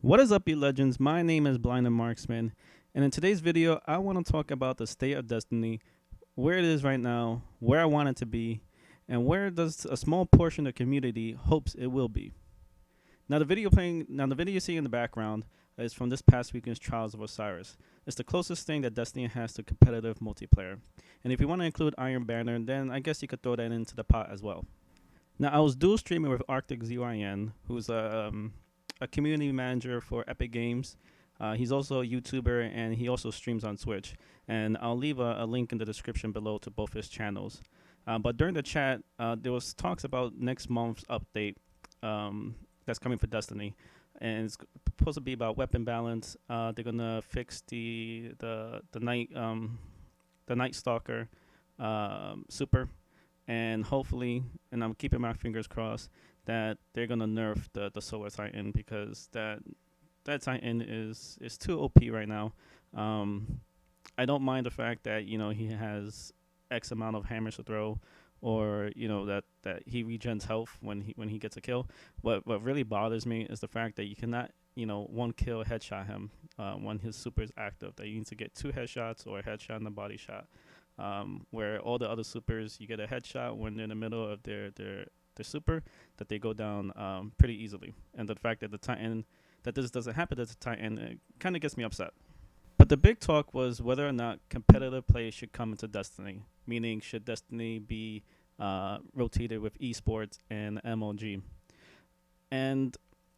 What is up, you legends? My name is BlindedMarksman, and in today's video, I want to talk about the state of Destiny, where it is right now, where I want it to be, and where does a small portion of the community hopes it will be. Now the video you see in the background is from this past weekend's Trials of Osiris. It's the closest thing that Destiny has to competitive multiplayer. And if you want to include Iron Banner, then I guess you could throw that into the pot as well. Now, I was dual streaming with Arctic ZYN, who's a community manager for Epic Games. He's also a YouTuber, and he also streams on Twitch. And I'll leave a link in the description below to both his channels. But during the chat, there was talks about next month's update that's coming for Destiny, and it's supposed to be about weapon balance. They're gonna fix the Night Stalker super, and hopefully, and I'm keeping my fingers crossed that they're gonna nerf the Solar Titan, because that Titan is too OP right now. I don't mind the fact that he has X amount of hammers to throw, or that he regens health when he gets a kill. What really bothers me is the fact that you cannot one kill headshot him when his super is active. That you need to get two headshots or a headshot and a body shot. Where all the other supers, you get a headshot when they're in the middle of their super, that they go down pretty easily. And the fact that this doesn't happen to the Titan, it kind of gets me upset. But the big talk was whether or not competitive play should come into Destiny, meaning should Destiny be rotated with esports and MLG. And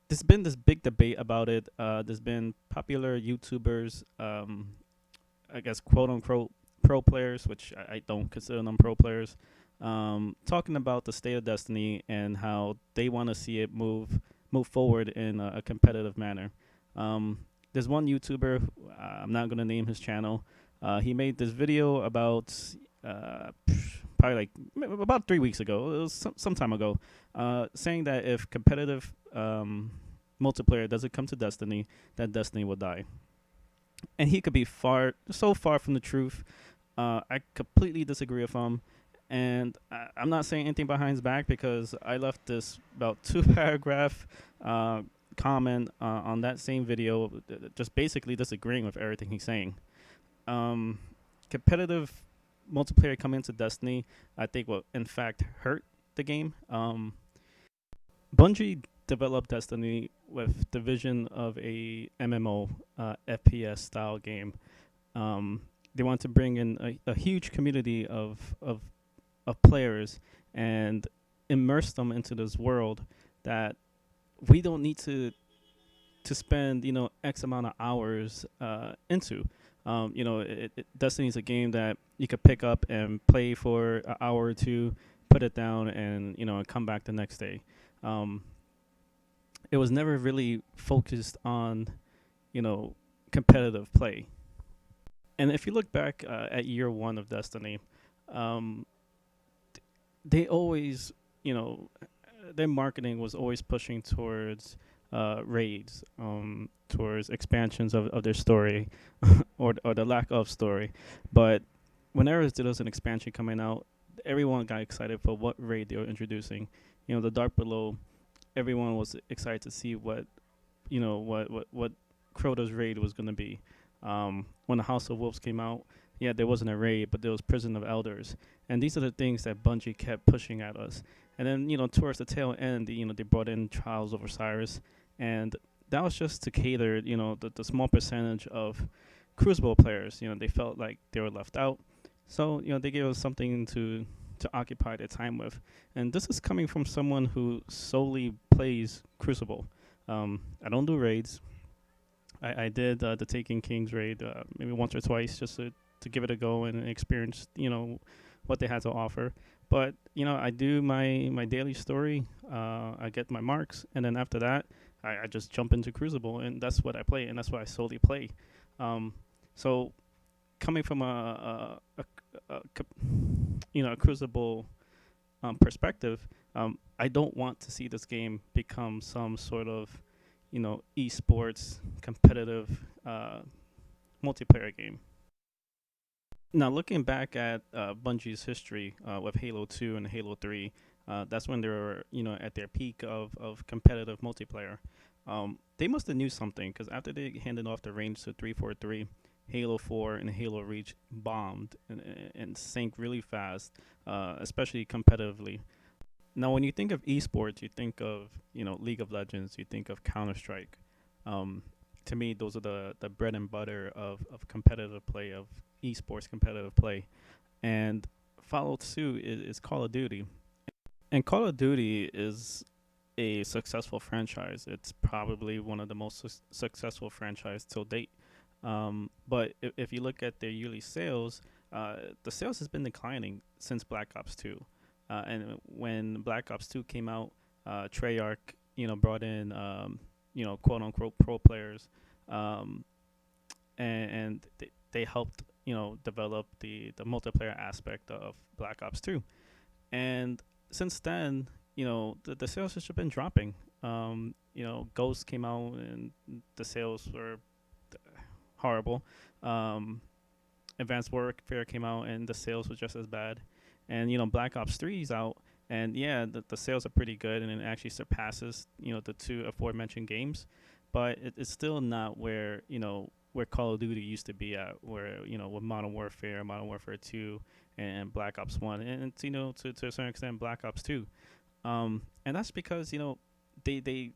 there's been this big debate about it. There's been popular YouTubers, I guess quote unquote pro players, which I don't consider them pro players, talking about the state of Destiny and how they want to see it move forward in a competitive manner. There's one YouTuber, I'm not going to name his channel. He made this video about probably like about 3 weeks ago. It was some time ago, saying that if competitive multiplayer doesn't come to Destiny, that Destiny will die. And he could be so far from the truth. I completely disagree with him. And I'm not saying anything behind his back, because I left this about 2 paragraph comment on that same video, just basically disagreeing with everything he's saying. Competitive multiplayer coming into Destiny, I think, will in fact hurt the game. Bungie developed Destiny with the vision of a MMO FPS style game. They want to bring in a huge community of players and immerse them into this world that we don't need to spend X amount of hours into. Destiny is a game that you could pick up and play for an hour or two, put it down, and come back the next day. It was never really focused on competitive play. And if you look back at year one of Destiny, they always, their marketing was always pushing towards raids, towards expansions of their story, or the lack of story. But whenever there was an expansion coming out, everyone got excited for what raid they were introducing. The Dark Below, everyone was excited to see what Crota's raid was going to be. When the House of Wolves came out, yeah, there wasn't a raid, but there was Prison of Elders. And these are the things that Bungie kept pushing at us. And then, towards the tail end, they brought in Trials of Osiris. And that was just to cater, the small percentage of Crucible players. They felt like they were left out. So, they gave us something to occupy their time with. And this is coming from someone who solely plays Crucible. I don't do raids. I did the Taken Kings raid maybe once or twice, just to give it a go and experience, what they had to offer. But, I do my daily story. I get my marks. And then after that, I just jump into Crucible. And that's what I play. And that's what I solely play. So coming from a Crucible perspective, I don't want to see this game become some sort of esports competitive multiplayer game. Now, looking back at Bungie's history with Halo 2 and Halo 3, that's when they were, at their peak of competitive multiplayer. They must have knew something because after they handed off the range to 343, Halo 4 and Halo Reach bombed and sank really fast, especially competitively. Now, when you think of esports, you think of League of Legends, you think of Counter Strike. Um, to me, those are the bread and butter of competitive play, of esports competitive play, and followed suit is Call of Duty. And Call of Duty is a successful franchise. It's probably one of the most successful franchise till date. But if you look at their yearly sales, the sales has been declining since Black Ops 2. And when Black Ops 2 came out, Treyarch, brought in, quote unquote pro players, um, and they helped, develop the multiplayer aspect of Black Ops 2. And since then, the sales has just been dropping. Ghost came out and the sales were horrible. Um, Advanced Warfare came out and the sales was just as bad. And Black Ops 3 is out, and yeah, the sales are pretty good, and it actually surpasses the two aforementioned games, but it's still not where Call of Duty used to be at, where with Modern Warfare 2, and Black Ops 1, and to a certain extent Black Ops 2. And that's because they they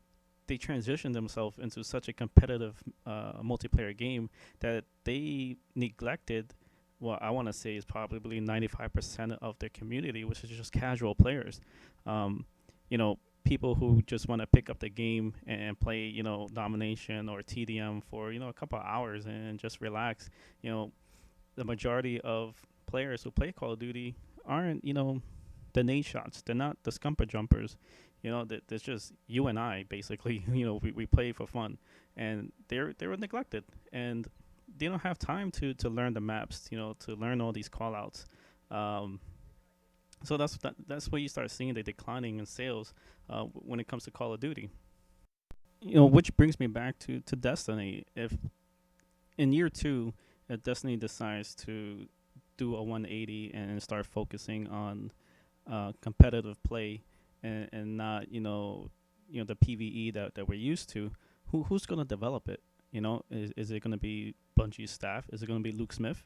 they transitioned themselves into such a competitive multiplayer game that they neglected what I want to say is probably 95% of their community, which is just casual players. Um, People who just want to pick up the game and play, domination or TDM for a couple of hours and just relax. You know, the majority of players who play Call of Duty aren't, the nade shots. They're not the scumper jumpers. There's just you and I basically. We play for fun, and they were neglected, and they don't have time to learn the maps. To learn all these callouts. Um, so that's where you start seeing the declining in sales when it comes to Call of Duty. Which brings me back to Destiny. If in year two, if Destiny decides to do a 180 and start focusing on competitive play and not the PVE that we're used to, who's gonna develop it? Is it gonna be Bungie's staff? Is it gonna be Luke Smith,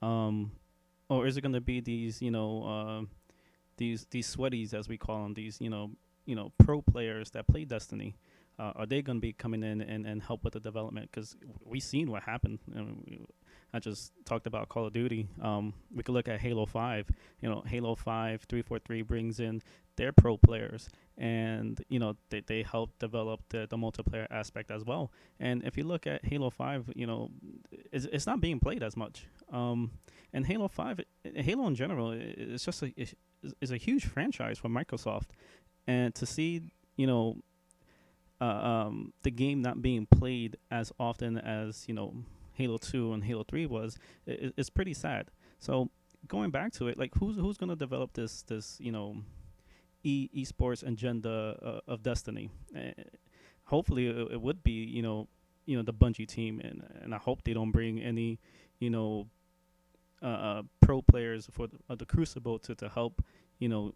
um, or is it gonna be these these sweaties, as we call them, these pro players that play Destiny? Are they going to be coming in and help with the development? Because we seen what happened. I just talked about Call of Duty. We could look at Halo 5. Halo 5 343 brings in their pro players, and they help develop the multiplayer aspect as well. And if you look at Halo 5, it's not being played as much. And Halo 5, Halo in general, it's just is a huge franchise for Microsoft, and to see the game not being played as often as Halo 2 and Halo 3 was, it's pretty sad. So going back to it, like who's gonna develop this esports agenda of Destiny? Hopefully it would be the Bungie team, and I hope they don't bring any you know pro players for the Crucible to help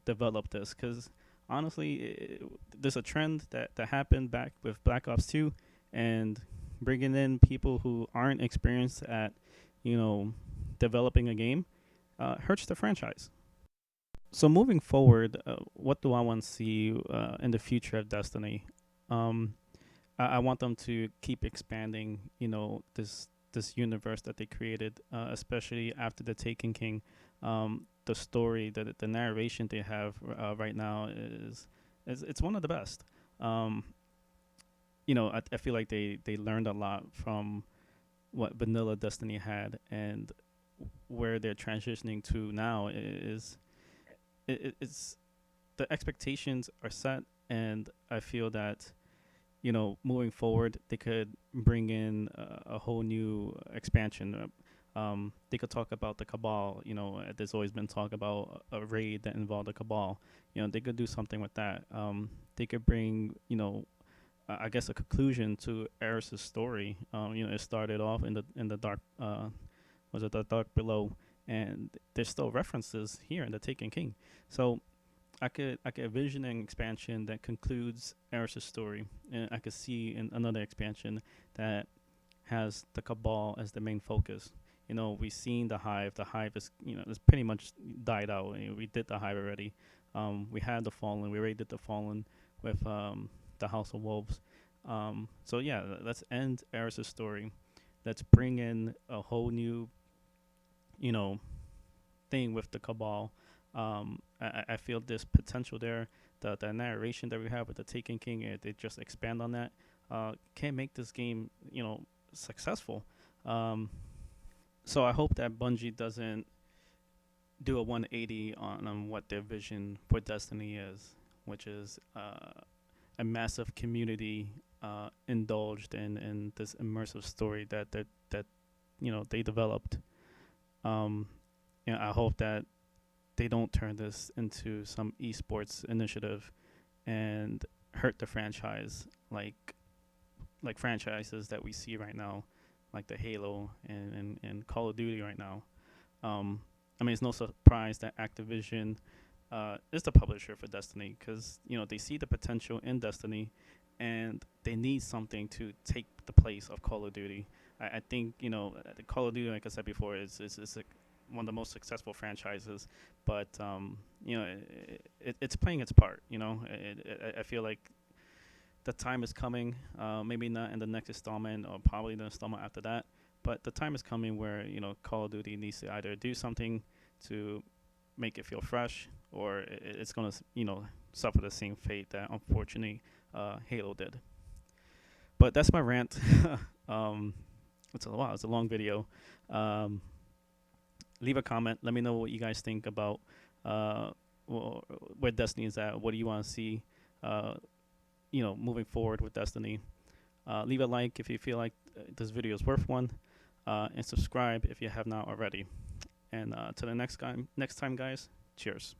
develop this, because honestly there's a trend that happened back with Black Ops 2, and bringing in people who aren't experienced at developing a game hurts the franchise. So moving forward, what do I want to see in the future of Destiny? um, I want them to keep expanding this universe that they created, especially after the Taken King. The story, the narration they have right now is it's one of the best. Um, I feel like they learned a lot from what vanilla Destiny had, and where they're transitioning to now it's the expectations are set, and I feel that moving forward, they could bring in a whole new expansion. They could talk about the Cabal. There's always been talk about a raid that involved the Cabal. They could do something with that. They could bring, I guess, a conclusion to Eris's story. It started off in the dark. Was it the dark below? And there's still references here in the Taken King. So I could envision an expansion that concludes Eris's story, and I could see in another expansion that has the Cabal as the main focus. We've seen the Hive. The Hive is, it's pretty much died out. We did the Hive already. We had the Fallen. We already did the Fallen with the House of Wolves. So yeah, let's end Eris's story. Let's bring in a whole new, you know, thing with the Cabal. I feel there's potential there. The narration that we have with the Taken King, they just expand on that. Can make this game, successful. Um, so I hope that Bungie doesn't do a 180 on what their vision for Destiny is, which is a massive community indulged in this immersive story that they developed. Um, I hope that they don't turn this into some esports initiative and hurt the franchise like franchises that we see right now, like the Halo and Call of Duty right now. I mean, it's no surprise that Activision is the publisher for Destiny because they see the potential in Destiny, and they need something to take the place of Call of Duty. I think the Call of Duty, like I said before, is like one of the most successful franchises, but it's playing its part. I feel like the time is coming. Maybe not in the next installment, or probably the installment after that. But the time is coming where Call of Duty needs to either do something to make it feel fresh, or it's gonna suffer the same fate that unfortunately Halo did. But that's my rant. um, it's a long video. Um, Leave a comment. Let me know what you guys think about uh, where Destiny is at. What do you want to see? Uh, moving forward with Destiny. Leave a like if you feel like this video is worth one, and subscribe if you have not already. And to the next time, guys. Cheers.